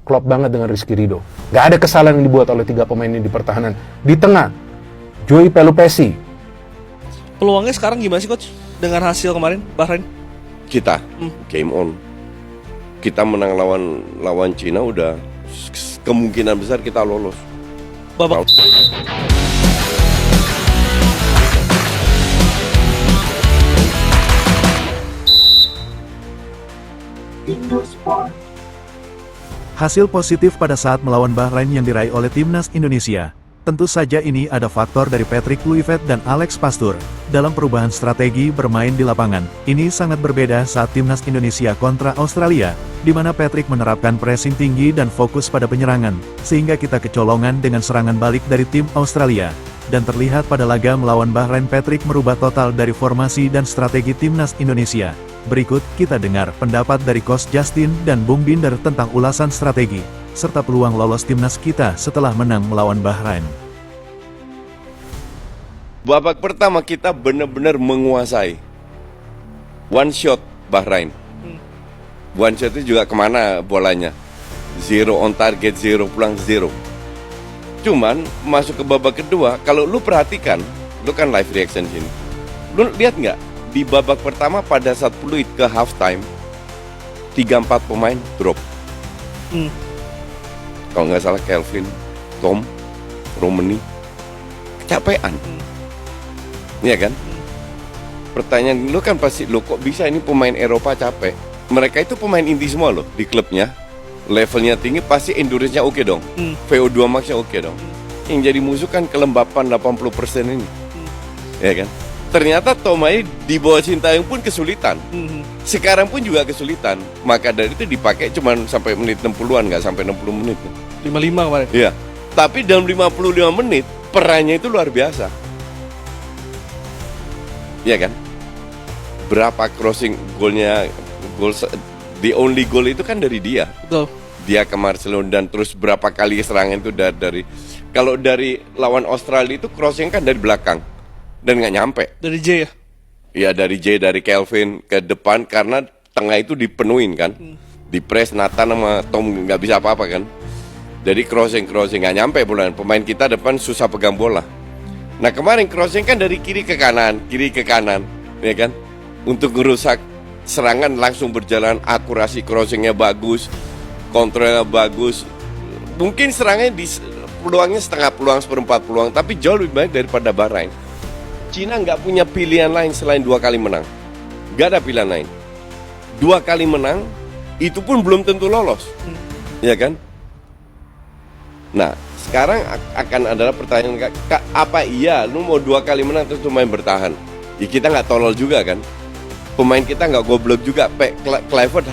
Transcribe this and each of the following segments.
klop banget dengan Rizky Ridho. Gak ada kesalahan yang dibuat oleh 3 pemain ini di pertahanan. Di tengah, Joey Pelupesi. Peluangnya sekarang gimana sih coach dengan hasil kemarin Bahrain? Kita game on. Kita menang lawan Cina udah kemungkinan besar kita lolos. Babak Hasil positif pada saat melawan Bahrain yang diraih oleh timnas Indonesia. Tentu saja ini ada faktor dari Patrick Kluivert dan Alex Pastoor. Dalam perubahan strategi bermain di lapangan, ini sangat berbeda saat timnas Indonesia kontra Australia, di mana Patrick menerapkan pressing tinggi dan fokus pada penyerangan, sehingga kita kecolongan dengan serangan balik dari tim Australia. Dan terlihat pada laga melawan Bahrain, Patrick merubah total dari formasi dan strategi timnas Indonesia. Berikut, kita dengar pendapat dari Coach Justin dan Bung Binder tentang ulasan strategi, serta peluang lolos timnas kita setelah menang melawan Bahrain. Babak pertama kita benar-benar menguasai. One shot Bahrain. One shot itu juga kemana bolanya? 0 on target, 0 pulang 0. Cuman masuk ke babak kedua, kalau lu perhatikan, lu kan live reaction sini. Lu lihat nggak? Di babak pertama pada saat peluit ke halftime, 3-4 pemain drop. Kalau nggak salah Kelvin, Tom, Romani, kecapean. Iya kan? Pertanyaan lu kan pasti, lo kok bisa ini pemain Eropa capek? Mereka itu pemain inti semua loh di klubnya. Levelnya tinggi, pasti endurance-nya oke dong. VO2 max-nya oke dong. Yang jadi musuh kan kelembapan 80% ini. Ya kan? Ternyata Tomai di bawah Sintayong pun kesulitan. Sekarang pun juga kesulitan. Maka dari itu dipakai cuma sampai menit 60-an, nggak sampai 60 menit. 55 kemarin. Iya. Tapi dalam 55 menit perannya itu luar biasa. Iya kan? Berapa crossing golnya, the only goal itu kan dari dia. Betul. Dia ke Marcelo, dan terus berapa kali serangan itu dari kalau dari lawan Australia itu crossing kan dari belakang dan nggak nyampe. Dari J ya? Iya, dari J, dari Kelvin ke depan, karena tengah itu dipenuhin kan. Di press Nathan sama Tom nggak bisa apa-apa kan. Jadi crossing nggak nyampe bola. Pemain kita depan susah pegang bola. Nah kemarin crossing kan dari kiri ke kanan, ya kan? Untuk ngerusak serangan langsung berjalan, akurasi crossingnya bagus, kontrolnya bagus. Mungkin serangannya di peluangnya setengah peluang, seperempat peluang, tapi jauh lebih baik daripada Bahrain. Cina nggak punya pilihan lain selain 2 kali menang. Nggak ada pilihan lain. 2 kali menang, itu pun belum tentu lolos, ya kan? Nah, sekarang akan adalah pertanyaan, apa iya lu mau 2 kali menang terus main bertahan? Ya kita nggak tolol juga kan. Pemain kita nggak goblok juga. Kluivert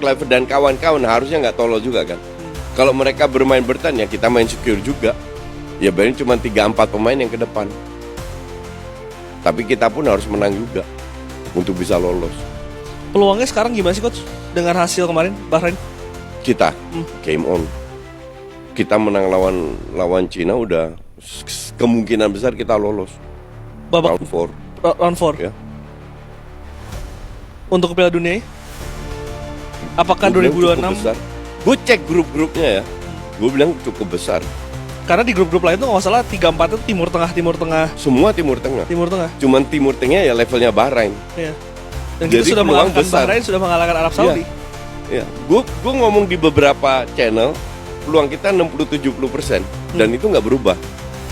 Kluivert dan kawan-kawan harusnya nggak tolol juga kan. Kalau mereka bermain bertahan, ya kita main secure juga. Ya berarti cuma 3-4 pemain yang ke depan. Tapi kita pun harus menang juga untuk bisa lolos. Peluangnya sekarang gimana sih coach dengan hasil kemarin Bahrain? Kita game on. Kita menang lawan Cina udah kemungkinan besar kita lolos. Babak Round 4. Ya. Untuk ke Piala Dunia, apakah 2026? Gue cek grup-grupnya ya, gue bilang cukup besar. Karena di grup-grup lain tuh nggak salah 3-4 itu Timur Tengah. Semua Timur Tengah. Cuman Timur Tengah ya levelnya Bahrain. Iya. Dan kita sudah mengalahkan Bahrain, sudah mengalahkan Arab Saudi. Iya. Gue ngomong di beberapa channel, peluang kita 60-70%, dan itu nggak berubah.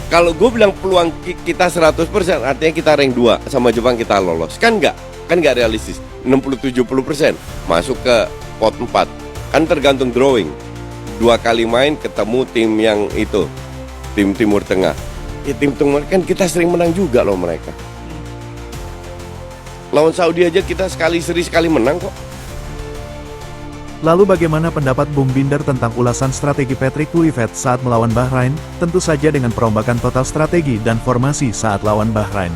Kalau gue bilang peluang kita 100%, artinya kita rank 2 sama Jepang kita lolos. Kan nggak realistis. 60-70% masuk ke pot 4. Kan tergantung drawing. 2 kali main ketemu tim yang itu, tim Timur Tengah. Ya, tim Timur kan kita sering menang juga loh mereka. Lawan Saudi aja kita sekali menang kok. Lalu bagaimana pendapat Bung Binder tentang ulasan strategi Patrick Kluivert saat melawan Bahrain? Tentu saja dengan perombakan total strategi dan formasi saat lawan Bahrain.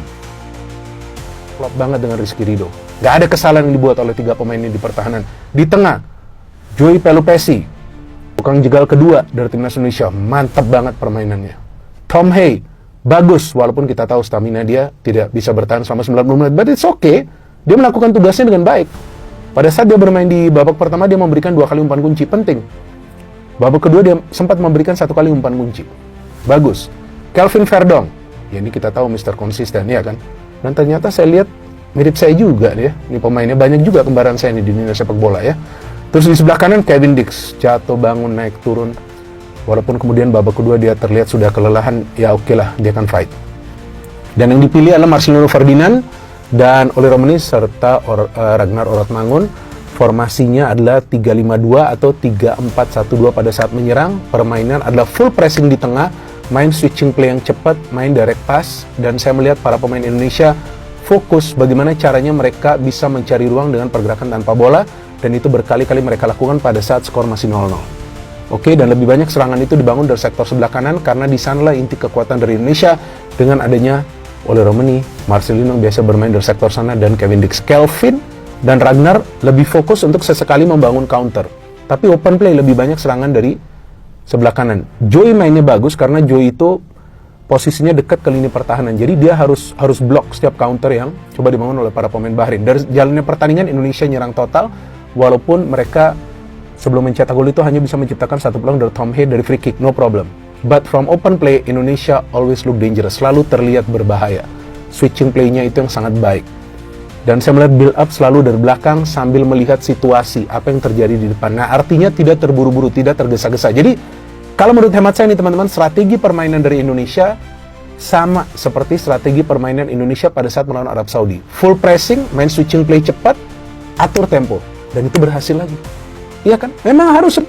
Klop banget dengan Rizky Ridho. Gak ada kesalahan yang dibuat oleh 3 pemain ini di pertahanan. Di tengah, Joey Pelupesi, tukang jegal kedua dari timnas Indonesia, mantap banget permainannya. Tom Hay, bagus, walaupun kita tahu stamina dia tidak bisa bertahan selama 90 menit, but it's okay. Dia melakukan tugasnya dengan baik. Pada saat dia bermain di babak pertama, dia memberikan 2 kali umpan kunci penting. Babak kedua dia sempat memberikan 1 kali umpan kunci. Bagus. Kelvin Verdong, ya ini kita tahu Mr. Konsisten ya kan. Dan ternyata saya lihat mirip saya juga nih ya. Ini pemainnya banyak juga kembaran saya nih di dunia sepak bola ya. Terus di sebelah kanan Kevin Dix, jatuh bangun naik turun. Walaupun kemudian babak kedua dia terlihat sudah kelelahan, ya oke lah dia akan fight. Dan yang dipilih adalah Marcelino Ferdinand dan Oli Romani serta Ragnar Orotmangun. Formasinya adalah 3-5-2 atau 3-4-1-2 pada saat menyerang. Permainan adalah full pressing di tengah, main switching play yang cepat, main direct pass. Dan saya melihat para pemain Indonesia fokus bagaimana caranya mereka bisa mencari ruang dengan pergerakan tanpa bola. Dan itu berkali-kali mereka lakukan pada saat skor masih 0-0. Oke, dan lebih banyak serangan itu dibangun dari sektor sebelah kanan karena di sanalah inti kekuatan dari Indonesia dengan adanya Oli Romani, Marcelino yang biasa bermain dari sektor sana, dan Kevin Dix. Kelvin dan Ragnar lebih fokus untuk sesekali membangun counter. Tapi open play lebih banyak serangan dari sebelah kanan. Joey mainnya bagus karena Joey itu posisinya dekat ke lini pertahanan. Jadi dia harus blok setiap counter yang coba dibangun oleh para pemain Bahrain. Dari jalannya pertandingan Indonesia nyerang total, walaupun mereka sebelum mencetak gol itu hanya bisa menciptakan 1 peluang dari Tom Hay dari free kick, no problem. But from open play, Indonesia always look dangerous, selalu terlihat berbahaya. Switching play-nya itu yang sangat baik. Dan saya melihat build up selalu dari belakang sambil melihat situasi, apa yang terjadi di depan. Nah, artinya tidak terburu-buru, tidak tergesa-gesa. Jadi, kalau menurut hemat saya nih teman-teman, strategi permainan dari Indonesia sama seperti strategi permainan Indonesia pada saat melawan Arab Saudi. Full pressing, main switching play cepat, atur tempo. Dan itu berhasil lagi. Iya kan? Memang harus